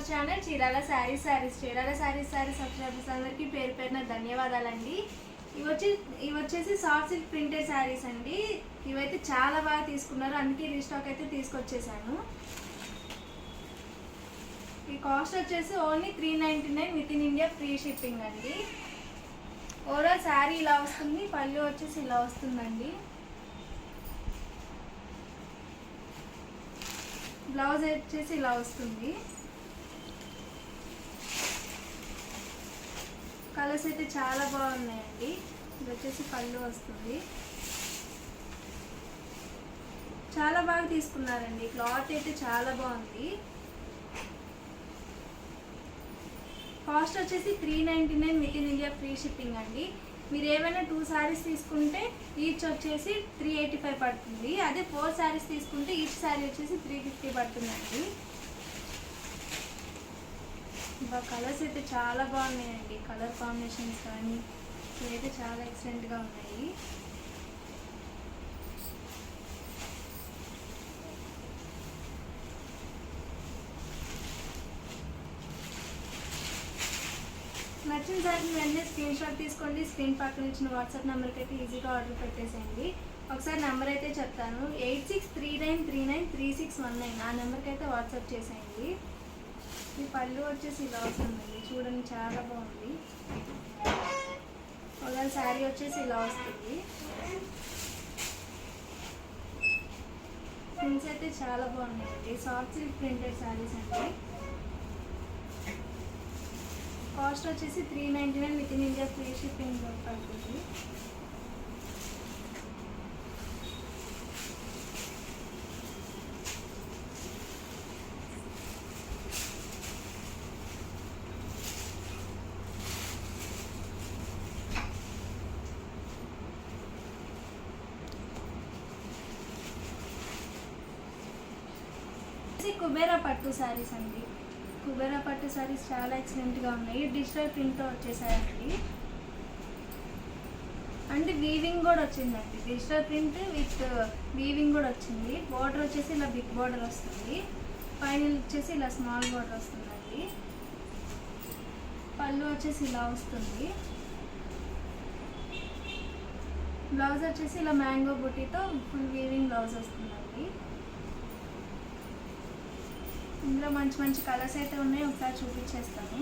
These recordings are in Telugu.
Our channel Chirala saris. Chirala saris subscribers అందరికీ పేరు పేరున ధన్యవాదాలండి. ఇవి వచ్చేసి సాఫ్ట్ సిల్క్ ప్రింటెడ్ శారీస్ అండి. ఇవైతే చాలా బాగా తీసుకున్నారు, అందుకే రీస్టాక్ అయితే తీసుకొచ్చేసాను. ఈ కాస్ట్ వచ్చేసి only 399 with in India free shipping అండి. ఓవరాల్ శారీ ఇలా వస్తుంది, పళ్ళు వచ్చేసి ఇలా వస్తుందండి. బ్లౌజ్ వచ్చేసి ఇలా వస్తుంది. కలర్స్ అయితే చాలా బాగున్నాయండి. ఇది వచ్చేసి పళ్ళు వస్తుంది. చాలా బాగా తీసుకున్నారండి, క్లాత్ అయితే చాలా బాగుంది. కాస్ట్ వచ్చేసి 399 with in India free shipping అండి. మీరు ఏమైనా 2 శారీస్ తీసుకుంటే ఈచ్ వచ్చేసి 385 పడుతుంది. అదే 4 శారీస్ తీసుకుంటే ఈచ్ శారీ వచ్చేసి 350 పడుతుందండి. ఇంకా కలర్స్ అయితే చాలా బాగున్నాయండి, కలర్ కాంబినేషన్స్ కానీ ఇవైతే చాలా ఎక్సలెంట్గా ఉన్నాయి. నచ్చిన సారీ వెంటనే స్క్రీన్ షాట్ తీసుకోండి. స్క్రీన్ పక్కన ఇచ్చిన వాట్సాప్ నెంబర్కి అయితే ఈజీగా ఆర్డర్ పెట్టేసేయండి. ఒకసారి నెంబర్ అయితే చెప్తాను, 8639393619. ఆ నెంబర్కి అయితే వాట్సాప్ చేసేయండి. ఈ పళ్ళు వచ్చేసి ఇలా వస్తుందండి, చూడండి చాలా బాగుంది. ఒకవేళ శారీ వచ్చేసి ఇలా వస్తుంది. ప్రింట్స్ అయితే చాలా బాగున్నాయండి, సాఫ్ట్ సిల్క్ ప్రింటెడ్ శారీస్ అండి. కాస్ట్ వచ్చేసి 399 with in India free shipping పడుతుంది. కుబేరా పట్టు శారీస్ అండి. కుబేరా పట్టు శారీస్ చాలా ఎక్సలెంట్గా ఉన్నాయి. డిజిటల్ ప్రింట్తో వచ్చేసాయండి, అంటే వీవింగ్ కూడా వచ్చిందండి. డిజిటల్ ప్రింట్ విత్ వీవింగ్ కూడా వచ్చింది. బార్డర్ వచ్చేసి ఇలా బిగ్ బార్డర్ వస్తుంది, పైన వచ్చేసి ఇలా స్మాల్ బార్డర్ వస్తుందండి. పళ్ళు వచ్చేసి ఇలా వస్తుంది. బ్లౌజ్ వచ్చేసి ఇలా మ్యాంగో బుటీతో ఫుల్ వీవింగ్ బ్లౌజ్ వస్తుందండి. ఇందులో మంచి మంచి కలర్స్ అయితే ఉన్నాయి, ఒకసారి చూపించేస్తాను.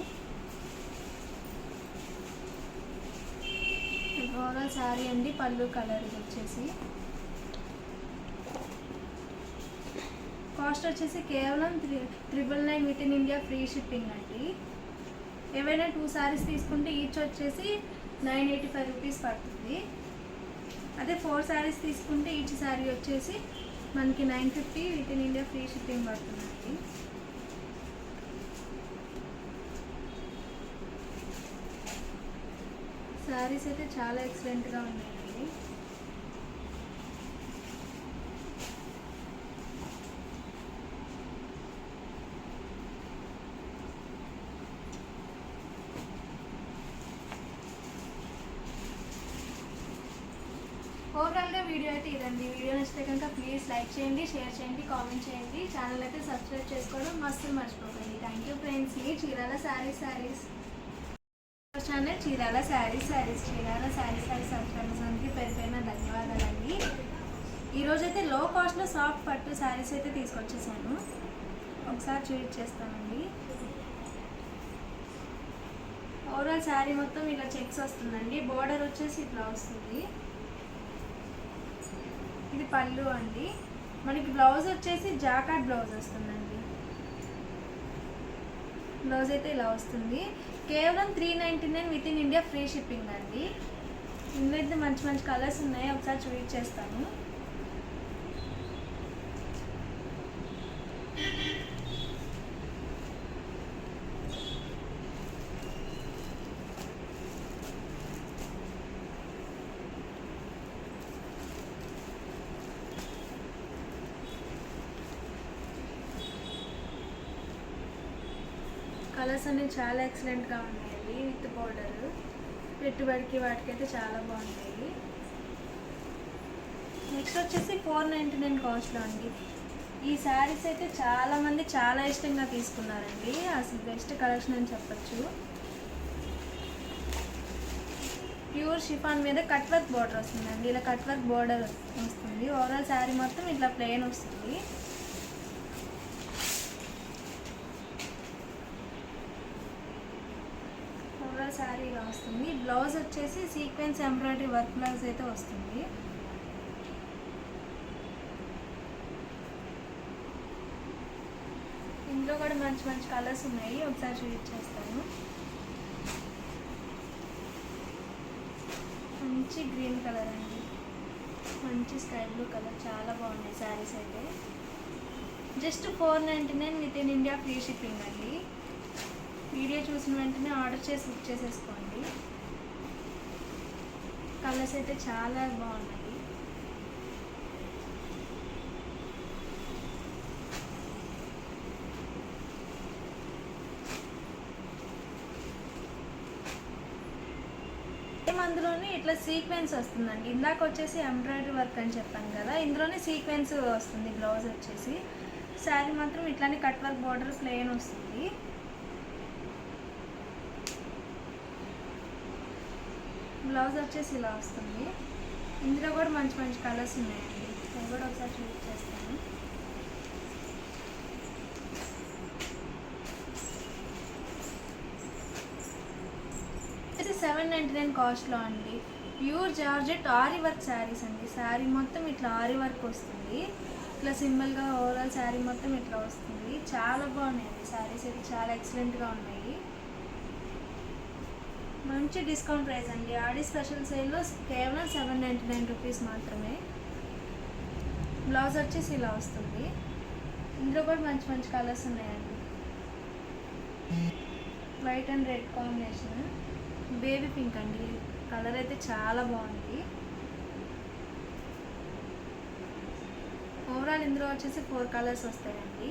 ఓవరాల్ శారీ అండి, పళ్ళు కలర్ వచ్చేసి. కాస్ట్ వచ్చేసి కేవలం 399 with in India free shipping అండి. ఏవైనా 2 శారీస్ తీసుకుంటే ఈచ్ వచ్చేసి 985 రూపీస్ పడుతుంది. అదే 4 శారీస్ తీసుకుంటే ఈచ్ శారీ వచ్చేసి మనకి 950 with in India free shipping పడుతుందండి. శారీస్ అయితే చాలా ఎక్సలెంట్గా ఉన్నాయండి. ఓవరాల్గా వీడియో అయితే ఇదండి. వీడియో నచ్చితే కనుక ప్లీజ్ లైక్ చేయండి, షేర్ చేయండి, కామెంట్ చేయండి. ఛానల్ అయితే సబ్స్క్రైబ్ చేసుకోవడం మస్తు మర్చిపోకండి. Thank you friends. Me Chirala saris channel Chirala saris. Chirala saris subscribers అందరికీ పేరు పేరున ధన్యవాదాలండి. ఈరోజు అయితే లో కాస్ట్లో సాఫ్ట్ పట్టు శారీస్ అయితే తీసుకొచ్చేసాను, ఒకసారి చూపించేస్తానండి. ఓవరాల్ శారీ మొత్తం ఇలా చెక్స్ వస్తుందండి. బోర్డర్ వచ్చేసి ఇట్లా వస్తుంది. ఇది పళ్ళు అండి. మనకి బ్లౌజ్ వచ్చేసి జాకార్డ్ బ్లౌజ్ వస్తుందండి. బ్లౌజ్ అయితే ఇలా వస్తుంది. కేవలం 399 with in India free shipping అండి. ఇందులో అయితే మంచి మంచి కలర్స్ ఉన్నాయి, ఒకసారి చూపించేస్తాను. కలర్స్ అనేవి చాలా ఎక్సలెంట్గా ఉన్నాయండి. విత్ బోర్డర్ పెట్టుబడికి వాటికైతే చాలా బాగుంటాయి. నెక్స్ట్ వచ్చేసి 499 కాస్ట్లో అండి. ఈ శారీస్ అయితే చాలామంది చాలా ఇష్టంగా తీసుకున్నారండి. అసలు బెస్ట్ కలెక్షన్ అని చెప్పచ్చు. ప్యూర్ షిఫాన్ మీద కట్ వర్క్ బోర్డర్ వస్తుందండి. ఇలా కట్ వర్క్ బోర్డర్ వస్తుంది. ఓవరాల్ శారీ మొత్తం ఇట్లా ప్లెయిన్ వస్తుంది. ఓవరాల్ శారీ ఇలా వస్తుంది. బ్లౌజ్ వచ్చేసి సీక్వెన్స్ ఎంబ్రాయిడరీ వర్క్ బ్లౌజ్ అయితే వస్తుంది. ఇందులో కూడా మంచి మంచి కలర్స్ ఉన్నాయి. ఒకసారి చూపించేస్తాను. మంచి గ్రీన్ కలర్ అండి, మంచి స్కై బ్లూ కలర్, చాలా బాగున్నాయి శారీస్ అయితే. Just 499 with in India free shipping అండి. వీడియో చూసిన వెంటనే ఆర్డర్ చేసి బుక్ చేసేసుకోండి. కలర్స్ అయితే చాలా బాగున్నాయి. అందులోనే ఇట్లా సీక్వెన్స్ వస్తుందండి. ఇందాక వచ్చేసి ఎంబ్రాయిడరీ వర్క్ అని చెప్పాను కదా, ఇందులోనే సీక్వెన్స్ వస్తుంది. బ్లౌజ్ వచ్చేసి శారీ మాత్రం ఇట్లానే కట్ వర్క్ బోర్డర్ ప్లెయిన్ వస్తుంది. బ్లౌజ్ వచ్చేసి ఇలా వస్తుంది. ఇందులో కూడా మంచి మంచి కలర్స్ ఉన్నాయండి. నేను కూడా ఒకసారి చూపించేస్తాను. 799 కాస్ట్లో అండి. ప్యూర్ జార్జెట్ ఆరి వర్క్ శారీస్ అండి. శారీ మొత్తం ఇట్లా ఆరి వర్క్ వస్తుంది. ఇట్లా సింపుల్గా ఓవరాల్ శారీ మొత్తం ఇట్లా వస్తుంది. చాలా బాగున్నాయండి శారీస్ అయితే, చాలా ఎక్సలెంట్గా ఉన్నాయి. మంచి డిస్కౌంట్ ప్రైస్ అండి. ఆడి స్పెషల్ సేల్లో కేవలం 799 రూపీస్ మాత్రమే. బ్లౌజ్ వచ్చేసి ఇలా వస్తుంది. ఇందులో కూడా మంచి మంచి కలర్స్ ఉన్నాయండి. White and red combination, baby pink అండి. కలర్ అయితే చాలా బాగుంది. ఓవరాల్ ఇందులో వచ్చేసి 4 కలర్స్ వస్తాయండి.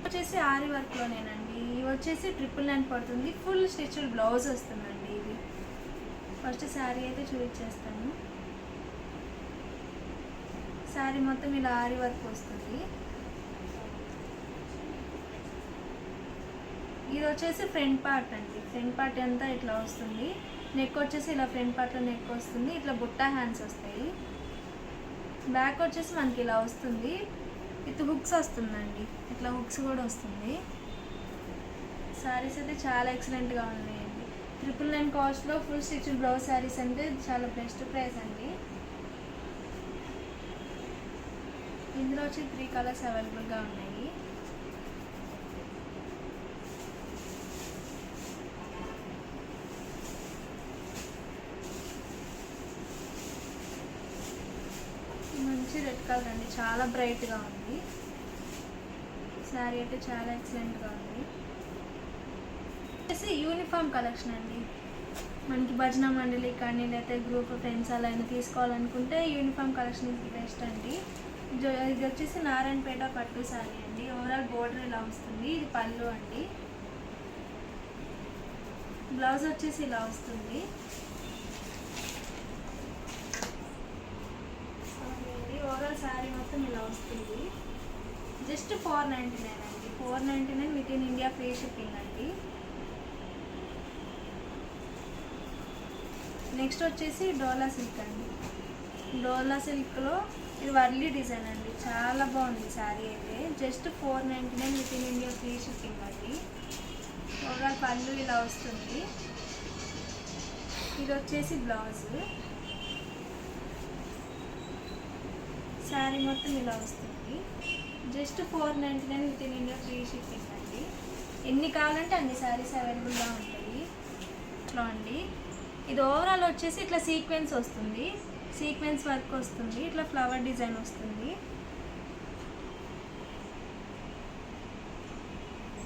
వచ్చేసి ఆరి వర్క్లోనేనండి. ఇవి వచ్చేసి 999 పడుతుంది. ఫుల్ స్టిచ్డ్ బ్లౌజ్ వస్తుందండి. ఇది ఫస్ట్ శారీ అయితే చూపించేస్తాను. శారీ మొత్తం ఇలా ఆరి వర్క్ వస్తుంది. ఇది వచ్చేసి ఫ్రంట్ పార్ట్ అండి. ఫ్రంట్ పార్ట్ అంతా ఇట్లా వస్తుంది. నెక్ వచ్చేసి ఇలా ఫ్రంట్ పార్ట్లో నెక్ వస్తుంది. ఇట్లా బుట్ట హ్యాండ్స్ వస్తాయి. బ్యాక్ వచ్చేసి మనకి ఇలా వస్తుంది. విత్ హుక్స్ వస్తుందండి. ఇట్లా హుక్స్ కూడా వస్తుంది. శారీస్ అయితే చాలా ఎక్సలెంట్గా ఉన్నాయండి. 999 కాస్ట్లో ఫుల్ స్టిచ్ బ్లౌజ్ శారీస్ అంటే చాలా బెస్ట్ ప్రైస్ అండి. ఇందులో వచ్చి 3 కలర్స్ అవైలబుల్గా ఉన్నాయి. మంచి రెడ్ కలర్ అండి, చాలా బ్రైట్గా ఉంది. శారీ అయితే చాలా ఎక్సలెంట్గా ఉంది. వచ్చేసి యూనిఫామ్ కలెక్షన్ అండి. మనకి భజన మండలి కానీ లేకపోతే గ్రూప్ ఫ్రెండ్స్ అలా అయినా తీసుకోవాలనుకుంటే యూనిఫామ్ కలెక్షన్ ఇది బెస్ట్ అండి. ఇది వచ్చేసి నారాయణపేట పట్టు శారీ అండి. ఓవరాల్ బోర్డర్ ఇలా వస్తుంది. ఇది పళ్ళు అండి. బ్లౌజ్ వచ్చేసి ఇలా వస్తుంది. ఓవరాల్ శారీ మొత్తం ఇలా వస్తుంది. జస్ట్ 499 అండి. 499 with in India free shipping అండి. నెక్స్ట్ వచ్చేసి డోలా సిల్క్ అండి. డోలా సిల్క్లో ఇది వర్లీ డిజైన్ అండి. చాలా బాగుంది శారీ అయితే. Just 499 with in India free shipping అండి. ఓవరాల్ పళ్ళు ఇలా వస్తుంది. ఇది వచ్చేసి బ్లౌజ్. శారీ మొత్తం ఇలా వస్తుంది. Just 499 with in India free shipping అండి. ఎన్ని కావాలంటే అన్ని శారీస్ అవైలబుల్గా ఉంటాయి. ఇట్లా అండి. ఇది ఓవరాల్ వచ్చేసి ఇట్లా సీక్వెన్స్ వస్తుంది. సీక్వెన్స్ వర్క్ వస్తుంది. ఇట్లా ఫ్లవర్ డిజైన్ వస్తుంది.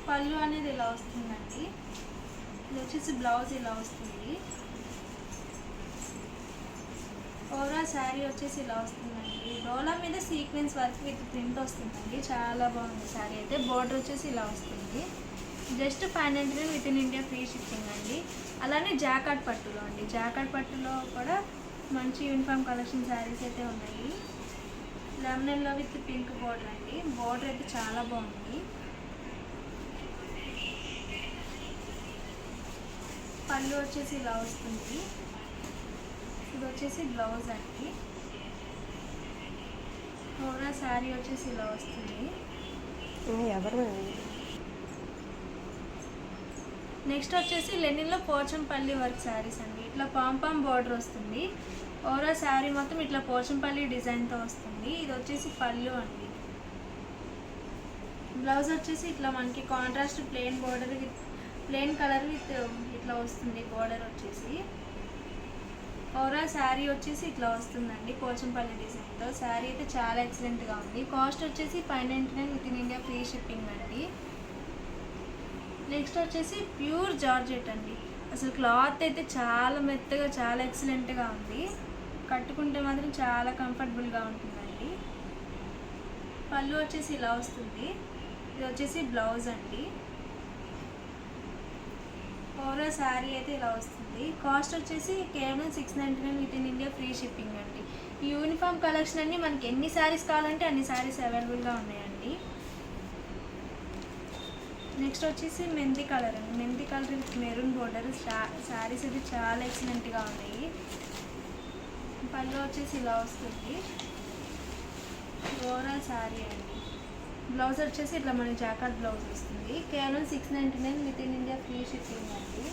పళ్ళు అనేది ఇలా వస్తుందండి. ఇది వచ్చేసి బ్లౌజ్ ఇలా వస్తుంది. ఓవరాల్ శారీ వచ్చేసి ఇలా వస్తుందండి. డోలా మీద సీక్వెన్స్ వర్క్ విత్ ప్రింట్ వస్తుందండి. చాలా బాగుంది శారీ అయితే. బోర్డర్ వచ్చేసి ఇలా వస్తుంది. Just 599 with in India free shipping అండి. అలానే జాకార్డ్ పట్టులో అండి. జాకార్డ్ పట్టులో కూడా మంచి యూనిఫామ్ కలెక్షన్ శారీస్ అయితే ఉన్నాయి. Lemon yellow with pink border అండి. బోర్డర్ అయితే చాలా బాగుంది. పళ్ళు వచ్చేసి ఇలా వస్తుంది. ఇది వచ్చేసి బ్లౌజ్ అండి. ఓవరాల్ శారీ వచ్చేసి ఇలా వస్తుంది. నెక్స్ట్ వచ్చేసి లెనిన్లో పోచంపల్లి వర్క్ శారీస్ అండి. ఇట్లా పాంపాం బార్డర్ వస్తుంది. ఓవరాల్ శారీ మొత్తం ఇట్లా పోచంపల్లి డిజైన్తో వస్తుంది. ఇది వచ్చేసి పళ్ళు అండి. బ్లౌజ్ వచ్చేసి ఇట్లా మనకి contrast plain border with plain colour with ఇట్లా వస్తుంది బార్డర్ వచ్చేసి. ఓవరాల్ శారీ వచ్చేసి ఇట్లా వస్తుందండి పోచంపల్లి డిజైన్తో. శారీ అయితే చాలా ఎక్సలెంట్గా ఉంది. కాస్ట్ వచ్చేసి 599 with in India free shipping అండి. నెక్స్ట్ వచ్చేసి ప్యూర్ జార్జెట్ అండి. అసలు క్లాత్ అయితే చాలా మెత్తగా చాలా ఎక్సలెంట్గా ఉంది. కట్టుకుంటే మాత్రం చాలా కంఫర్టబుల్గా ఉంటుందండి. పళ్ళు వచ్చేసి ఇలా వస్తుంది. ఇది వచ్చేసి బ్లౌజ్ అండి. ఓవరాల్ శారీ అయితే ఇలా వస్తుంది. కాస్ట్ వచ్చేసి కేవలం 699 with in India free shipping అండి. ఈ యూనిఫామ్ కలెక్షన్ అన్ని మనకి ఎన్ని శారీస్ కావాలంటే అన్ని శారీస్ అవైలబుల్గా ఉన్నాయండి. నెక్స్ట్ వచ్చేసి మెంతి కలర్ అండి. మెంతి colour with maroon border. Saris అయితే చాలా ఎక్సలెంట్గా ఉన్నాయి. పళ్ళు వచ్చేసి ఇలా వస్తుంది. ఓవరాల్ శారీ అండి. బ్లౌజ్ వచ్చేసి ఇట్లా మనకి జాకెట్ బ్లౌజ్ వస్తుంది. కేవలం 699 with in India free shipping అండి.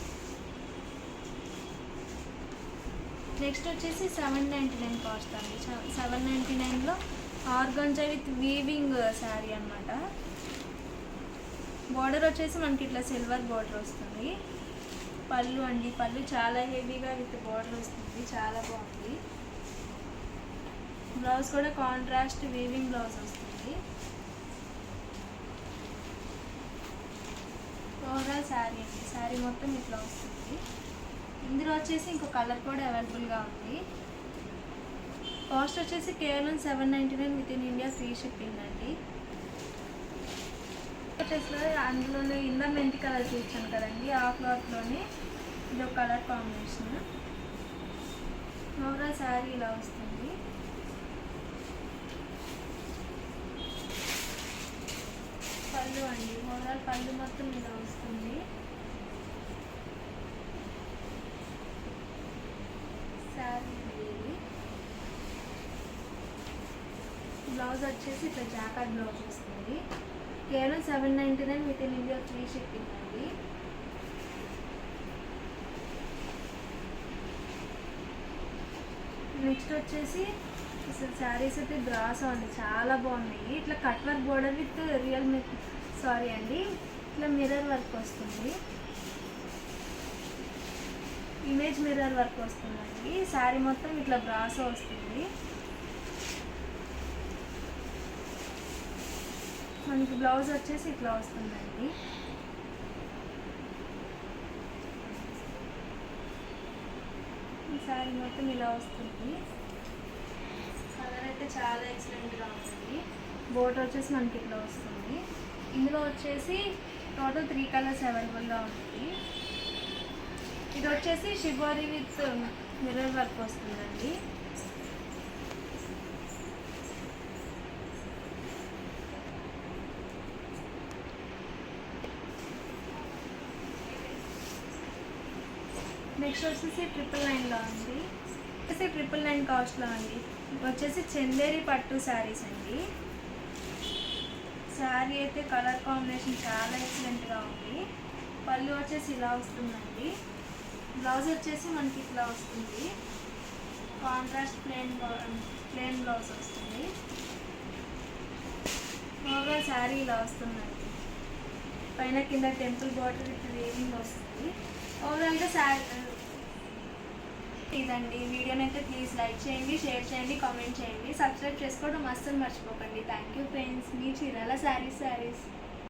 నెక్స్ట్ వచ్చేసి 799 కాస్ట్ అండి. 799లో ఆర్గంజా విత్ వీవింగ్ శారీ అనమాట. బార్డర్ వచ్చేసి మనకి ఇట్లా సిల్వర్ బార్డర్ వస్తుంది. పళ్ళు అండి. పళ్ళు చాలా హెవీగా విత్ బార్డర్ వస్తుంది. చాలా బాగుంది. బ్లౌజ్ కూడా కాంట్రాస్ట్ వీవింగ్ బ్లౌజ్ వస్తుంది. ఓవరాల్ శారీ అండి. శారీ మొత్తం ఇట్లా వస్తుంది. ఇందులో వచ్చేసి ఇంకో కలర్ కూడా అవైలబుల్గా ఉంది. కాస్ట్ వచ్చేసి కేవలం 799 with in India free shipping అండి. వచ్చేసి అందులోనే ఇందా మెంతి కలర్ చూపించాను కదండి, ఆ క్లాత్లోనే ఇది ఒక కలర్ కాంబినేషన్. ఓవరాల్ శారీ ఇలా వస్తుంది. పళ్ళు అండి. ఓవరాల్ పళ్ళు మొత్తం ఇలా వస్తుంది. శారీ బ్లౌజ్ వచ్చేసి ఇట్లా జాకెట్ బ్లౌజ్ వస్తుంది. కేవలం 799 with in India free shipping అండి. నెక్స్ట్ వచ్చేసి అసలు శారీస్ అయితే బ్రాసో అండి. చాలా బాగున్నాయి. ఇట్లా cut work border with sorry అండి ఇట్లా మిర్రర్ వర్క్ వస్తుంది. ఇమేజ్ మిర్రర్ వర్క్ వస్తుందండి. శారీ మొత్తం ఇట్లా బ్రాసో వస్తుంది. మనకి బ్లౌజ్ వచ్చేసి ఇట్లా వస్తుందండి. ఈ శారీ మొత్తం ఇలా వస్తుంది. కలర్ అయితే చాలా ఎక్సలెంట్గా ఉంటుంది. బోర్డర్ వచ్చేసి మనకి ఇట్లా వస్తుంది. ఇందులో వచ్చేసి టోటల్ 3 కలర్స్ అవైలబుల్గా ఉంటుంది. ఇది వచ్చేసి షిబోరి విత్ మిర్రర్ వర్క్ వస్తుందండి. నెక్స్ట్ వచ్చేసి 999లో అండి. వచ్చేసి 999 కాస్ట్లో అండి. వచ్చేసి చందేరి పట్టు శారీస్ అండి. శారీ అయితే కలర్ కాంబినేషన్ చాలా ఎక్సలెంట్గా ఉంది. పళ్ళు వచ్చేసి ఇలా వస్తుందండి. బ్లౌజ్ వచ్చేసి మనకి ఇట్లా వస్తుంది. కాంట్రాస్ట్ ప్లెయిన్ బ్లౌజ్ వస్తుంది. ఓవరాల్ శారీ ఇలా వస్తుందండి. పైన కింద టెంపుల్ బార్డర్ విత్ వీవింగ్ వస్తుంది. ఓవరాల్గా ఇదండి. వీడియోని అయితే ప్లీజ్ లైక్ చేయండి, షేర్ చేయండి, కామెంట్ చేయండి, సబ్స్క్రైబ్ చేసుకోవడం అస్సలు మర్చిపోకండి. Thank you friends. Me Chirala saris.